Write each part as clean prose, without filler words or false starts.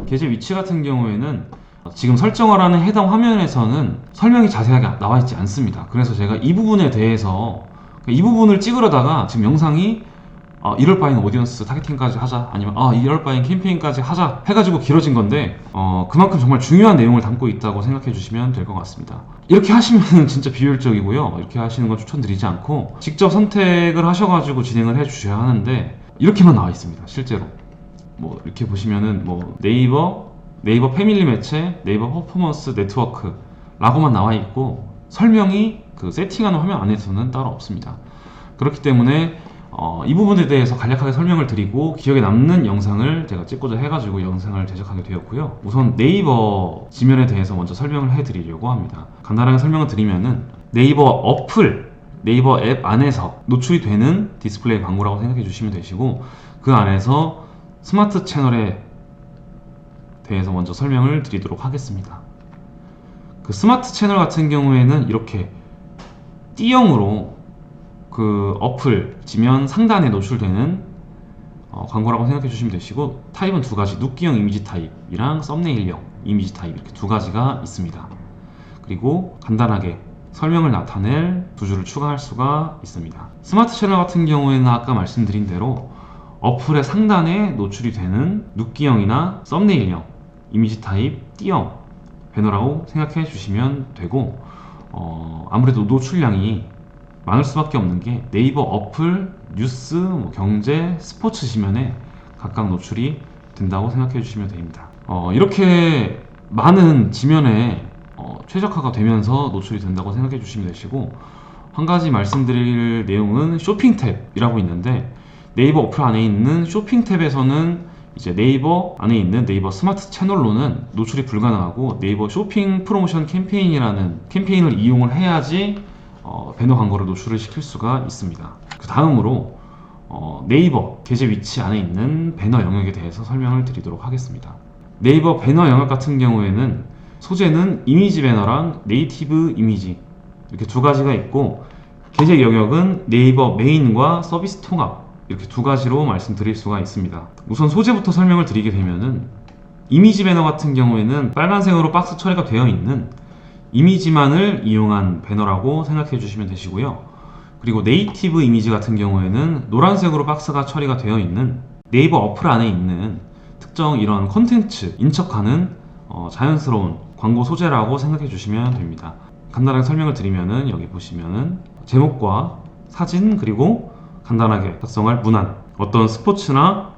게재 위치 같은 경우에는 지금 설정하라는 해당 화면에서는 설명이 자세하게 나와 있지 않습니다. 그래서 제가 이 부분에 대해서 이 부분을 찍으려다가 지금 영상이 이럴 바엔 오디언스 타겟팅까지 하자, 아니면 이럴 바엔 캠페인까지 하자 해가지고 길어진 건데, 그만큼 정말 중요한 내용을 담고 있다고 생각해 주시면 될 것 같습니다. 이렇게 하시면 진짜 비효율적이고요. 이렇게 하시는 건 추천드리지 않고 직접 선택을 하셔가지고 진행을 해 주셔야 하는데, 이렇게만 나와 있습니다. 실제로 뭐 이렇게 보시면은 뭐 네이버 패밀리 매체, 네이버 퍼포먼스 네트워크 라고만 나와 있고, 설명이 그 세팅하는 화면 안에서는 따로 없습니다. 그렇기 때문에 이 부분에 대해서 간략하게 설명을 드리고 기억에 남는 영상을 제가 찍고자 해가지고 영상을 제작하게 되었고요. 우선 네이버 지면에 대해서 먼저 설명을 해드리려고 합니다. 간단하게 설명을 드리면은 네이버 어플, 네이버 앱 안에서 노출이 되는 디스플레이 광고라고 생각해 주시면 되시고, 그 안에서 스마트 채널에 대해서 먼저 설명을 드리도록 하겠습니다. 그 스마트 채널 같은 경우에는 이렇게 D형으로 그 어플 지면 상단에 노출되는 광고라고 생각해 주시면 되시고, 타입은 두 가지, 눕기형 이미지 타입이랑 썸네일형 이미지 타입, 이렇게 두 가지가 있습니다. 그리고 간단하게 설명을 나타낼 두 줄을 추가할 수가 있습니다. 스마트 채널 같은 경우에는 아까 말씀드린 대로 어플의 상단에 노출이 되는 눕기형이나 썸네일형 이미지 타입 D형 배너라고 생각해 주시면 되고, 아무래도 노출량이 많을 수밖에 없는 게 네이버 어플, 뉴스, 경제, 스포츠 지면에 각각 노출이 된다고 생각해 주시면 됩니다. 이렇게 많은 지면에 최적화가 되면서 노출이 된다고 생각해 주시면 되시고, 한 가지 말씀드릴 내용은 쇼핑 탭이라고 있는데, 네이버 어플 안에 있는 쇼핑 탭에서는 이제 네이버 안에 있는 네이버 스마트 채널로는 노출이 불가능하고, 네이버 쇼핑 프로모션 캠페인이라는 캠페인을 이용을 해야지 배너 광고를 노출을 시킬 수가 있습니다. 그 다음으로 네이버 게재 위치 안에 있는 배너 영역에 대해서 설명을 드리도록 하겠습니다. 네이버 배너 영역 같은 경우에는 소재는 이미지 배너랑 네이티브 이미지, 이렇게 두 가지가 있고, 게재 영역은 네이버 메인과 서비스 통합, 이렇게 두 가지로 말씀드릴 수가 있습니다. 우선 소재부터 설명을 드리게 되면은, 이미지 배너 같은 경우에는 빨간색으로 박스 처리가 되어 있는 이미지만을 이용한 배너라고 생각해 주시면 되시고요. 그리고 네이티브 이미지 같은 경우에는 노란색으로 박스가 처리가 되어 있는 네이버 어플 안에 있는 특정 이런 컨텐츠 인척하는 자연스러운 광고 소재라고 생각해 주시면 됩니다. 간단하게 설명을 드리면은, 여기 보시면은 제목과 사진, 그리고 간단하게 작성할 문안, 어떤 스포츠나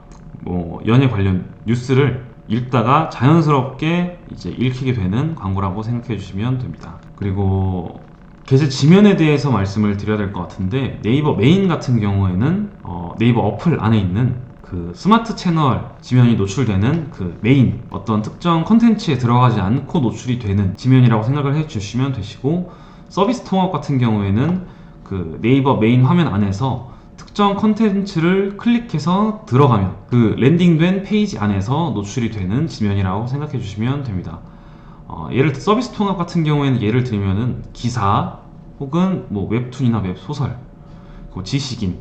연예 관련 뉴스를 읽다가 자연스럽게 이제 읽히게 되는 광고라고 생각해 주시면 됩니다. 그리고 게재 지면에 대해서 말씀을 드려야 될 것 같은데, 네이버 메인 같은 경우에는 네이버 어플 안에 있는 그 스마트 채널 지면이 노출되는 그 메인, 어떤 특정 컨텐츠에 들어가지 않고 노출이 되는 지면이라고 생각을 해 주시면 되시고, 서비스 통합 같은 경우에는 그 네이버 메인 화면 안에서 특정 컨텐츠를 클릭해서 들어가면 그 랜딩된 페이지 안에서 노출이 되는 지면이라고 생각해 주시면 됩니다. 예를 들어 서비스 통합 같은 경우에는 예를 들면은 기사 혹은 웹툰이나 웹소설, 그리고 지식인,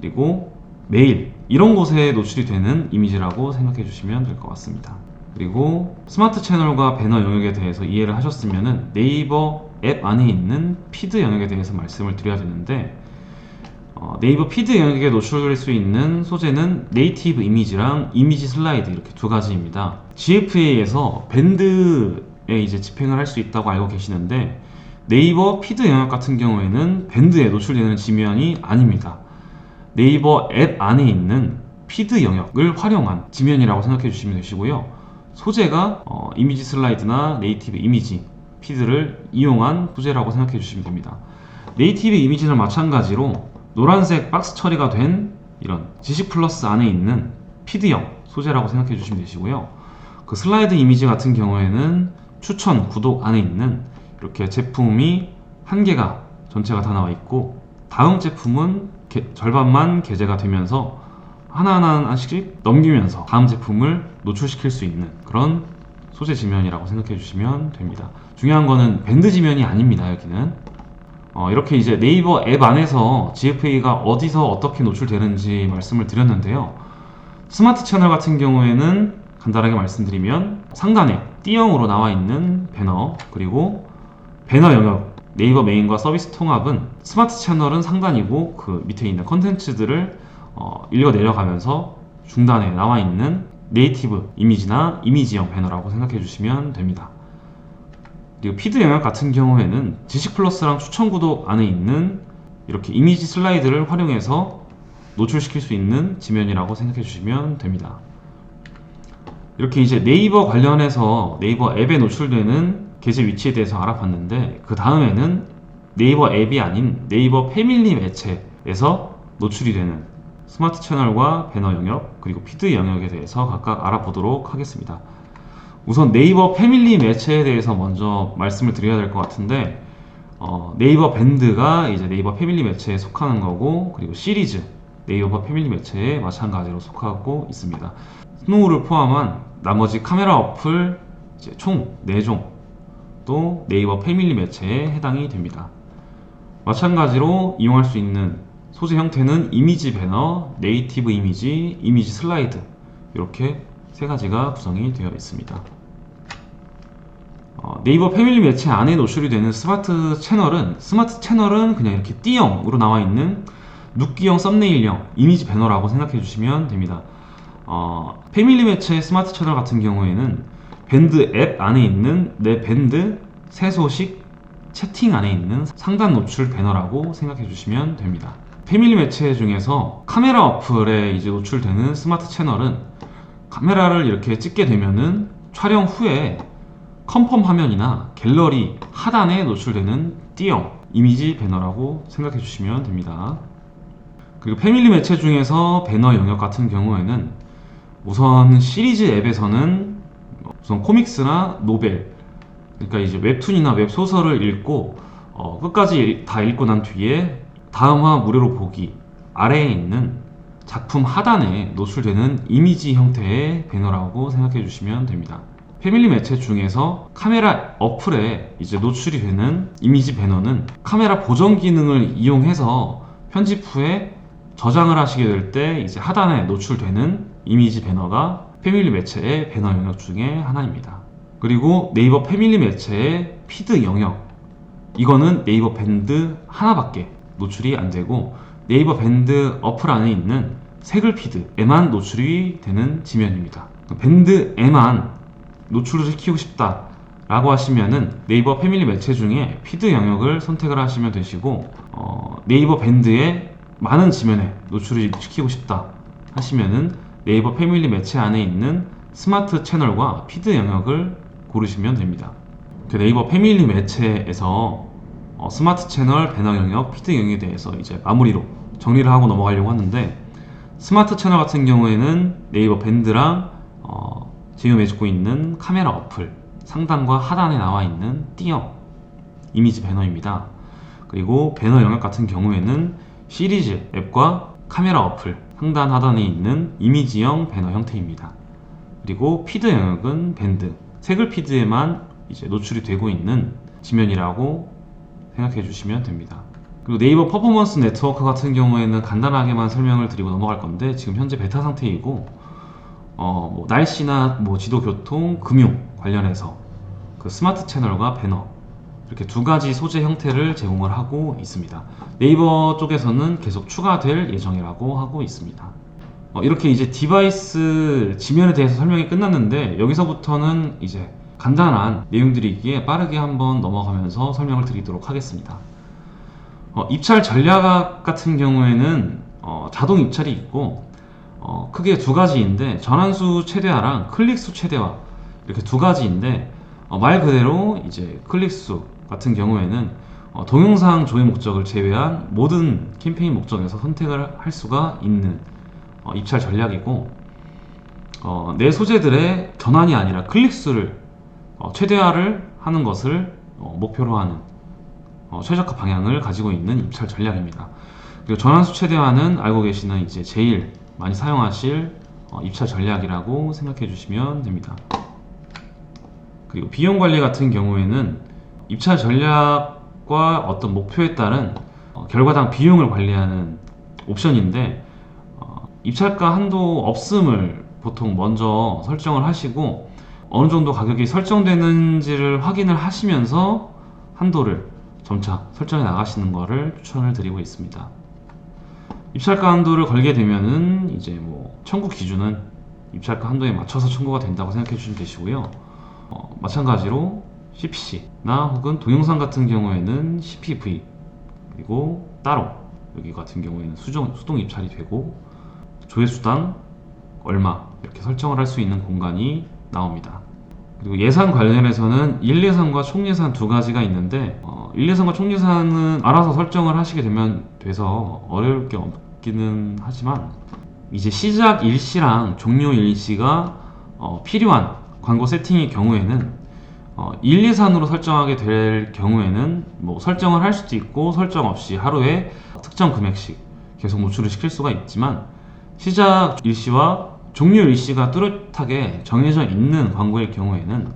그리고 메일, 이런 곳에 노출이 되는 이미지라고 생각해 주시면 될 것 같습니다. 그리고 스마트 채널과 배너 영역에 대해서 이해를 하셨으면은 네이버 앱 안에 있는 피드 영역에 대해서 말씀을 드려야 되는데, 네이버 피드 영역에 노출될 수 있는 소재는 네이티브 이미지랑 이미지 슬라이드, 이렇게 두 가지입니다. GFA에서 밴드에 이제 집행을 할 수 있다고 알고 계시는데, 네이버 피드 영역 같은 경우에는 밴드에 노출되는 지면이 아닙니다. 네이버 앱 안에 있는 피드 영역을 활용한 지면이라고 생각해 주시면 되시고요. 소재가 이미지 슬라이드나 네이티브 이미지 피드를 이용한 소재라고 생각해 주시면 됩니다. 네이티브 이미지는 마찬가지로 노란색 박스 처리가 된 이런 지식 플러스 안에 있는 피드형 소재라고 생각해 주시면 되시고요. 그 슬라이드 이미지 같은 경우에는 추천, 구독 안에 있는 이렇게 제품이 한 개가 전체가 다 나와 있고, 다음 제품은 절반만 게재가 되면서 하나하나씩 넘기면서 다음 제품을 노출시킬 수 있는 그런 소재 지면이라고 생각해 주시면 됩니다. 중요한 거는 밴드 지면이 아닙니다. 여기는 이렇게 이제 네이버 앱 안에서 GFA가 어디서 어떻게 노출되는지 말씀을 드렸는데요. 스마트 채널 같은 경우에는 간단하게 말씀드리면 상단에 D형으로 나와 있는 배너, 그리고 배너 영역, 네이버 메인과 서비스 통합은 스마트 채널은 상단이고 그 밑에 있는 컨텐츠들을 읽어 내려가면서 중단에 나와 있는 네이티브 이미지나 이미지형 배너라고 생각해 주시면 됩니다. 그리고 피드 영역 같은 경우에는 지식 플러스랑 추천 구독 안에 있는 이렇게 이미지 슬라이드를 활용해서 노출시킬 수 있는 지면이라고 생각해 주시면 됩니다. 이렇게 이제 네이버 관련해서 네이버 앱에 노출되는 게재 위치에 대해서 알아봤는데, 그 다음에는 네이버 앱이 아닌 네이버 패밀리 매체에서 노출이 되는 스마트 채널과 배너 영역, 그리고 피드 영역에 대해서 각각 알아보도록 하겠습니다. 우선 네이버 패밀리 매체에 대해서 먼저 말씀을 드려야 될 것 같은데, 네이버 밴드가 이제 네이버 패밀리 매체에 속하는 거고, 그리고 시리즈 네이버 패밀리 매체에 마찬가지로 속하고 있습니다. 스노우를 포함한 나머지 카메라 어플 이제 총 4종 또 네이버 패밀리 매체에 해당이 됩니다. 마찬가지로 이용할 수 있는 소재 형태는 이미지 배너, 네이티브 이미지, 이미지 슬라이드, 이렇게 3가지가 구성이 되어 있습니다. 네이버 패밀리 매체 안에 노출이 되는 스마트 채널은 그냥 이렇게 D형으로 나와 있는 눕기형 썸네일형 이미지 배너라고 생각해 주시면 됩니다. 패밀리 매체 스마트 채널 같은 경우에는 밴드 앱 안에 있는 내 밴드 새 소식 채팅 안에 있는 상단 노출 배너라고 생각해 주시면 됩니다. 패밀리 매체 중에서 카메라 어플에 이제 노출되는 스마트 채널은 카메라를 이렇게 찍게 되면은 촬영 후에 컨펌 화면이나 갤러리 하단에 노출되는 D형 이미지 배너라고 생각해 주시면 됩니다. 그리고 패밀리 매체 중에서 배너 영역 같은 경우에는 우선 시리즈 앱에서는 우선 코믹스나 노벨, 그러니까 이제 웹툰이나 웹소설을 읽고 끝까지 다 읽고 난 뒤에 다음화 무료로 보기 아래에 있는 작품 하단에 노출되는 이미지 형태의 배너라고 생각해 주시면 됩니다. 패밀리 매체 중에서 카메라 어플에 이제 노출이 되는 이미지 배너는 카메라 보정 기능을 이용해서 편집 후에 저장을 하시게 될 때 이제 하단에 노출되는 이미지 배너가 패밀리 매체의 배너 영역 중에 하나입니다. 그리고 네이버 패밀리 매체의 피드 영역, 이거는 네이버 밴드 하나밖에 노출이 안 되고 네이버 밴드 어플 안에 있는 색을 피드에만 노출이 되는 지면입니다. 밴드에만 노출을 시키고 싶다 라고 하시면은 네이버 패밀리 매체 중에 피드 영역을 선택을 하시면 되시고, 네이버 밴드의 많은 지면에 노출을 시키고 싶다 하시면은 네이버 패밀리 매체 안에 있는 스마트 채널과 피드 영역을 고르시면 됩니다. 네이버 패밀리 매체에서 스마트 채널, 배너 영역, 피드 영역에 대해서 이제 마무리로 정리를 하고 넘어가려고 하는데, 스마트 채널 같은 경우에는 네이버 밴드랑 지금 해주고 있는 카메라 어플 상단과 하단에 나와 있는 D형 이미지 배너입니다. 그리고 배너 영역 같은 경우에는 시리즈 앱과 카메라 어플 상단 하단에 있는 이미지형 배너 형태입니다. 그리고 피드 영역은 밴드, 색을 피드에만 이제 노출이 되고 있는 지면이라고 생각해 주시면 됩니다. 그리고 네이버 퍼포먼스 네트워크 같은 경우에는 간단하게만 설명을 드리고 넘어갈 건데, 지금 현재 베타 상태이고 뭐 날씨나 뭐 지도, 교통, 금융 관련해서 그 스마트 채널과 배너 이렇게 2가지 소재 형태를 제공을 하고 있습니다. 네이버 쪽에서는 계속 추가될 예정이라고 하고 있습니다. 이렇게 이제 디바이스 지면에 대해서 설명이 끝났는데, 여기서부터는 이제 간단한 내용들이기에 빠르게 한번 넘어가면서 설명을 드리도록 하겠습니다. 입찰 전략 같은 경우에는 자동 입찰이 있고 크게 2가지인데, 전환수 최대화랑 클릭수 최대화 이렇게 2가지인데, 말 그대로 이제 클릭수 같은 경우에는 동영상 조회 목적을 제외한 모든 캠페인 목적에서 선택을 할 수가 있는 입찰 전략이고, 내 소재들의 전환이 아니라 클릭수를 최대화를 하는 것을 목표로 하는 최적화 방향을 가지고 있는 입찰 전략입니다. 그리고 전환수 최대화는 알고 계시는 이제 제일 많이 사용하실 입찰 전략이라고 생각해 주시면 됩니다. 그리고 비용 관리 같은 경우에는 입찰 전략과 어떤 목표에 따른 결과당 비용을 관리하는 옵션인데, 입찰가 한도 없음을 보통 먼저 설정을 하시고 어느 정도 가격이 설정되는지를 확인을 하시면서 한도를 점차 설정해 나가시는 것을 추천을 드리고 있습니다. 입찰가 한도를 걸게 되면은 이제 뭐 청구 기준은 입찰가 한도에 맞춰서 청구가 된다고 생각해 주시면 되시고요. 마찬가지로 CPC나 혹은 동영상 같은 경우에는 CPV, 그리고 따로 여기 같은 경우에는 수동 입찰이 되고 조회수당 얼마 이렇게 설정을 할 수 있는 공간이 나옵니다. 그리고 예산 관련해서는 일예산과 총예산 두 가지가 있는데, 일예산과 총예산은 알아서 설정을 하시게 되면 돼서 어려울 게 없기는 하지만, 이제 시작 일시랑 종료 일시가 필요한 광고 세팅의 경우에는 일예산으로 설정하게 될 경우에는 뭐 설정을 할 수도 있고 설정 없이 하루에 특정 금액씩 계속 노출을 시킬 수가 있지만, 시작 일시와 종료 일시가 뚜렷하게 정해져 있는 광고일 경우에는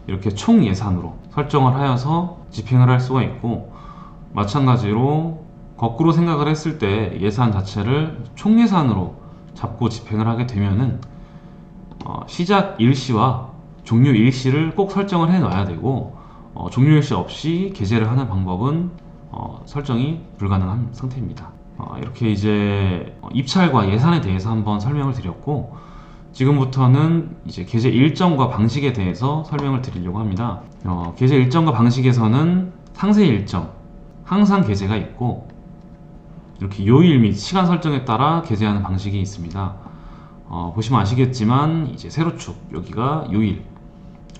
이렇게 총 예산으로 설정을 하여서 집행을 할 수가 있고, 마찬가지로 거꾸로 생각을 했을 때 예산 자체를 총 예산으로 잡고 집행을 하게 되면은 시작 일시와 종료 일시를 꼭 설정을 해 놔야 되고, 종료 일시 없이 게재를 하는 방법은 설정이 불가능한 상태입니다. 이렇게 이제 입찰과 예산에 대해서 한번 설명을 드렸고, 지금부터는 이제 게재 일정과 방식에 대해서 설명을 드리려고 합니다. 게재 일정과 방식에서는 상세 일정, 항상 게재가 있고, 이렇게 요일 및 시간 설정에 따라 게재하는 방식이 있습니다. 보시면 아시겠지만 이제 세로축, 여기가 요일,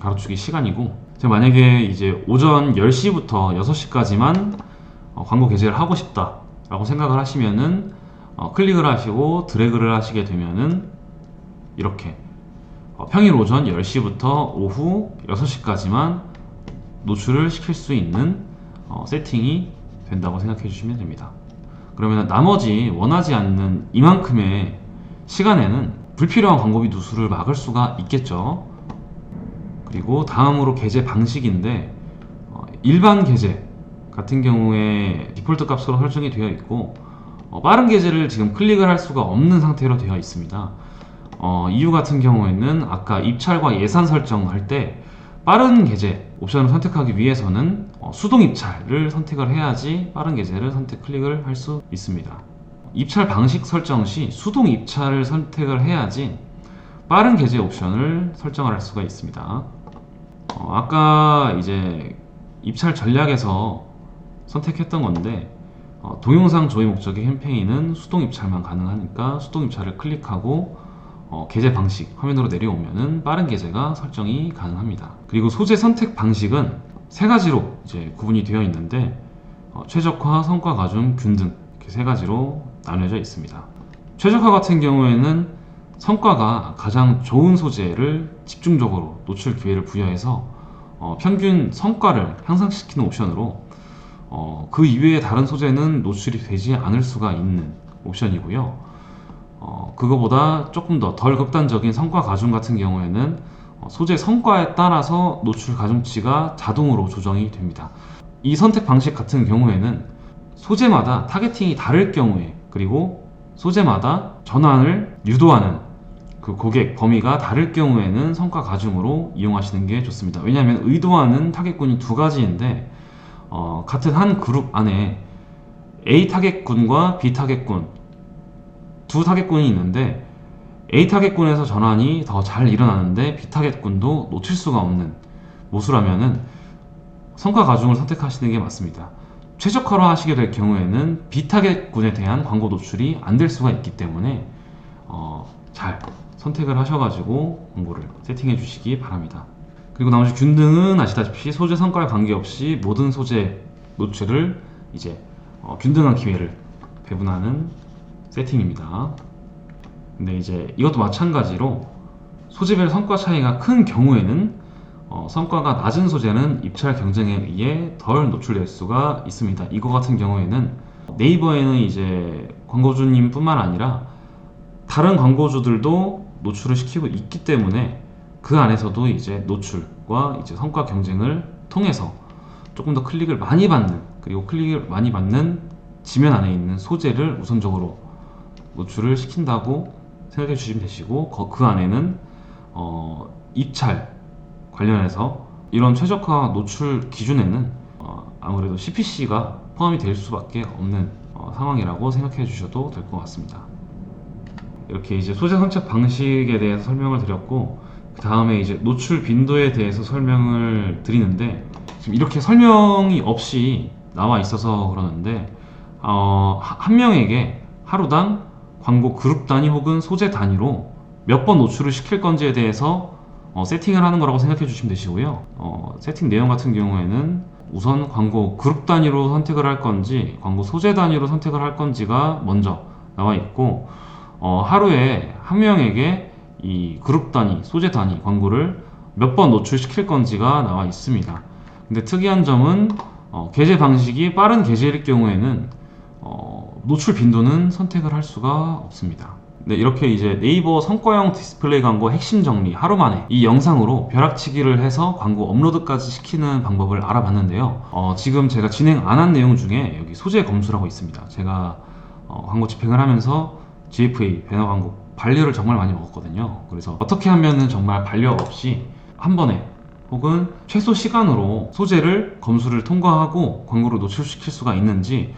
가로축이 시간이고, 제가 만약에 이제 오전 10시부터 6시까지만 광고 게재를 하고 싶다 라고 생각을 하시면은 클릭을 하시고 드래그를 하시게 되면은 이렇게 평일 오전 10시부터 오후 6시까지만 노출을 시킬 수 있는 세팅이 된다고 생각해 주시면 됩니다. 그러면 나머지 원하지 않는 이만큼의 시간에는 불필요한 광고비 누수를 막을 수가 있겠죠. 그리고 다음으로 게재 방식인데, 일반 게재 같은 경우에 디폴트 값으로 설정이 되어 있고, 빠른 게재를 지금 클릭을 할 수가 없는 상태로 되어 있습니다. 이유 같은 경우에는 아까 입찰과 예산 설정할 때 빠른 게재 옵션을 선택하기 위해서는 수동 입찰을 선택을 해야지 빠른 게재를 클릭을 할 수 있습니다. 입찰 방식 설정 시 수동 입찰을 선택을 해야지 빠른 게재 옵션을 설정을 할 수가 있습니다. 아까 이제 입찰 전략에서 선택했던 건데, 동영상 조회 목적의 캠페인은 수동 입찰만 가능하니까 수동 입찰을 클릭하고 게재 방식 화면으로 내려오면은 빠른 게재가 설정이 가능합니다. 그리고 소재 선택 방식은 세 가지로 이제 구분이 되어 있는데, 최적화, 성과 가중, 균등, 이렇게 세 가지로 나뉘어져 있습니다. 최적화 같은 경우에는 성과가 가장 좋은 소재를 집중적으로 노출 기회를 부여해서 평균 성과를 향상시키는 옵션으로, 그 이외의 다른 소재는 노출이 되지 않을 수가 있는 옵션이고요. 그거보다 조금 더 덜 극단적인 성과 가중 같은 경우에는 소재 성과에 따라서 노출 가중치가 자동으로 조정이 됩니다. 이 선택 방식 같은 경우에는 소재마다 타겟팅이 다를 경우에, 그리고 소재마다 전환을 유도하는 그 고객 범위가 다를 경우에는 성과 가중으로 이용하시는 게 좋습니다. 왜냐하면 의도하는 타겟군이 두 가지인데, 같은 한 그룹 안에 A 타겟군과 B 타겟군, 두 타겟군이 있는데 A 타겟군에서 전환이 더 잘 일어나는데 B 타겟군도 놓칠 수가 없는 모수라면은 성과 가중을 선택하시는 게 맞습니다. 최적화로 하시게 될 경우에는 B 타겟군에 대한 광고 노출이 안 될 수가 있기 때문에 잘 선택을 하셔가지고 광고를 세팅해 주시기 바랍니다. 그리고 나머지 균등은 아시다시피 소재 성과에 관계없이 모든 소재 노출을 이제 균등한 기회를 배분하는 세팅입니다. 근데 이제 이것도 마찬가지로 소재별 성과 차이가 큰 경우에는 성과가 낮은 소재는 입찰 경쟁에 의해 덜 노출될 수가 있습니다. 이거 같은 경우에는 네이버에는 이제 광고주님 뿐만 아니라 다른 광고주들도 노출을 시키고 있기 때문에 그 안에서도 이제 노출과 이제 성과 경쟁을 통해서 조금 더 클릭을 많이 받는, 그리고 클릭을 많이 받는 지면 안에 있는 소재를 우선적으로 노출을 시킨다고 생각해 주시면 되시고, 그 안에는 입찰 관련해서 이런 최적화 노출 기준에는 아무래도 CPC가 포함이 될 수밖에 없는 상황이라고 생각해 주셔도 될 것 같습니다. 이렇게 이제 소재 선착 방식에 대해서 설명을 드렸고, 그 다음에 이제 노출 빈도에 대해서 설명을 드리는데, 지금 이렇게 설명이 없이 나와 있어서 그러는데, 한 명에게 하루당 광고 그룹 단위 혹은 소재 단위로 몇 번 노출을 시킬 건지에 대해서 세팅을 하는 거라고 생각해 주시면 되시고요. 세팅 내용 같은 경우에는 우선 광고 그룹 단위로 선택을 할 건지 광고 소재 단위로 선택을 할 건지가 먼저 나와 있고, 하루에 한 명에게 이 그룹 단위, 소재 단위 광고를 몇 번 노출시킬 건지가 나와 있습니다. 근데 특이한 점은 게재 방식이 빠른 게재일 경우에는 노출 빈도는 선택을 할 수가 없습니다. 네, 이렇게 이제 네이버 성과형 디스플레이 광고 핵심 정리 하루 만에 이 영상으로 벼락치기를 해서 광고 업로드까지 시키는 방법을 알아봤는데요. 지금 제가 진행 안 한 내용 중에 여기 소재 검수라고 있습니다. 제가 광고 집행을 하면서 GFA 배너 광고 반려를 정말 많이 먹었거든요. 그래서 어떻게 하면은 정말 반려 없이 한 번에 혹은 최소 시간으로 소재를 검수를 통과하고 광고를 노출시킬 수가 있는지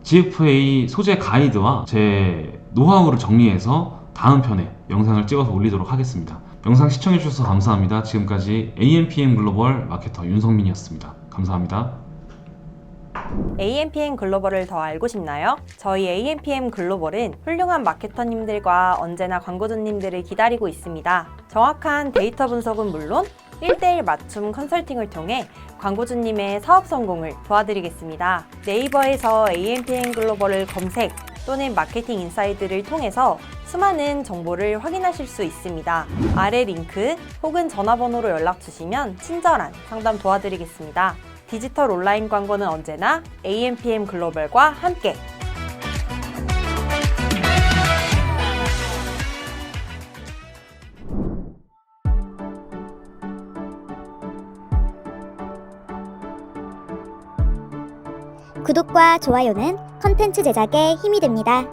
GFA 소재 가이드와 제 노하우를 정리해서 다음 편에 영상을 찍어서 올리도록 하겠습니다. 영상 시청해주셔서 감사합니다. 지금까지 AMPM 글로벌 마케터 윤성민이었습니다. 감사합니다. AMPM 글로벌을 더 알고 싶나요? 저희 AMPM 글로벌은 훌륭한 마케터님들과 언제나 광고주님들을 기다리고 있습니다. 정확한 데이터 분석은 물론 1:1 맞춤 컨설팅을 통해 광고주님의 사업 성공을 도와드리겠습니다. 네이버에서 AMPM 글로벌을 검색 또는 마케팅 인사이드를 통해서 수많은 정보를 확인하실 수 있습니다. 아래 링크 혹은 전화번호로 연락 주시면 친절한 상담 도와드리겠습니다. 디지털 온라인 광고는 언제나 AMPM 글로벌과 함께! 구독과 좋아요는 컨텐츠 제작에 힘이 됩니다.